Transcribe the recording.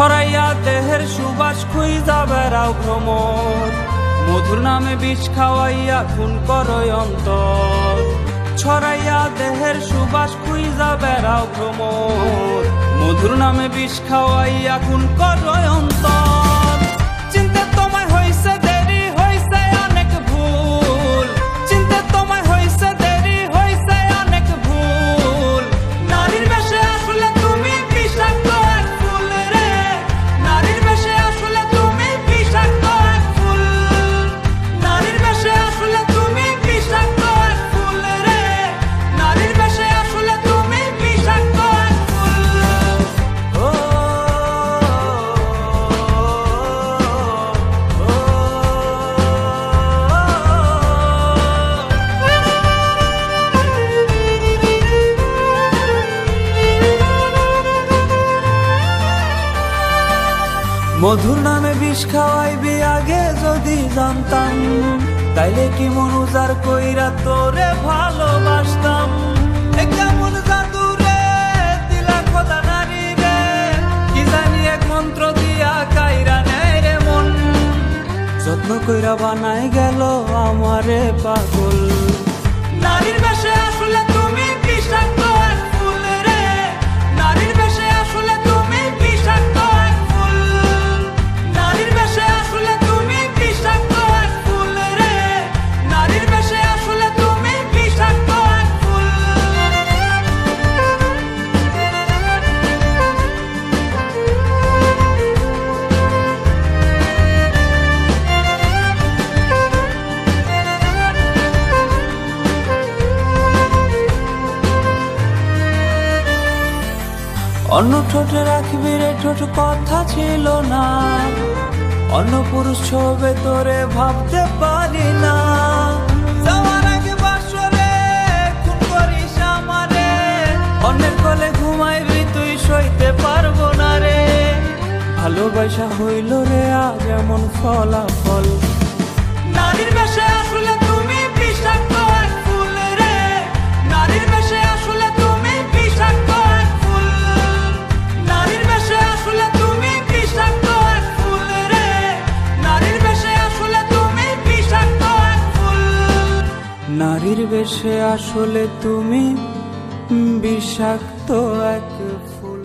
ছড়াইয়া দেহের সুবাস খুঁজা বেড়াও ভ্রমর, মধুর নামে বিষ খাওয়াইয়া খুন করয় অন্তর। ছড়াইয়া দেহের সুবাস খুঁজা বেড়াও ভ্রমর, মধুর নামে বিষ খাওয়াইয়া খুন করয় অন্তর। চিন্তা তোমায় হইছে দেরি, হইছে অনেক ভুল। চিন্তা তোমায় হইছে দেরি, হইছে অনেক ভুল। নারীর বেশে আসলে তুমি বিষাক্ত এক ফুল রে, নারীর বেশে আসলে তুমি বিষাক্ত এক ফুল। নারীর বেশে আসলে তুমি বিষাক্ত এক ফুল রে, নারীর বেশে আসলে তুমি বিষাক্ত এক ফুল। ও মধুর নামে বিষ খাওয়াইবি আগে যদি জানতাম, তাইলে কি মন উজাড় কইরা তোরে ভালোবাসতাম। এ কেমন জাদু রে দিলা খোদা নারী রে, কি জানি এক মন্ত্র দিয়া কাইরা নেয় রে মন। যত্ন কইরা বানাই গেল আমারে পাগল। নারীর বেশে আসলে তুমি বিষাক্ত এক ফুল রে, নারীর বেশে আসলে তুমি বিষাক্ত এক ফুল। নারীর বেশে আসলে তুমি বিষাক্ত এক ফুল রে, নারীর বেশে আসলে তুমি বিষাক্ত এক ফুল। অন্য ঠোঁটে রাখবি রে ঠোঁট কথা ছিল না, অন্য পুরুষ ছবে তোরে ভাবতে পারি না। যাওয়ার আগে বাসরে খুন করিস আমারে, অন্যের কোলে ঘুমাইবি তুই সইতে পারবো না রে। ভালোবাসা হইল রে আজ এমন ফলাফল। নারীর বেশে আসলে তুমি বিষাক্ত এক ফুল রে, নারীর বেশে আসলে তুমি বিষাক্ত এক ফুল। নারীর বেশে আসলে তুমি বিষাক্ত এক ফুল রে, নারীর বেশে আসলে তুমি বিষাক্ত এক ফুল। নারীর বেশে আসলে তুমি বিষাক্ত এক ফুল।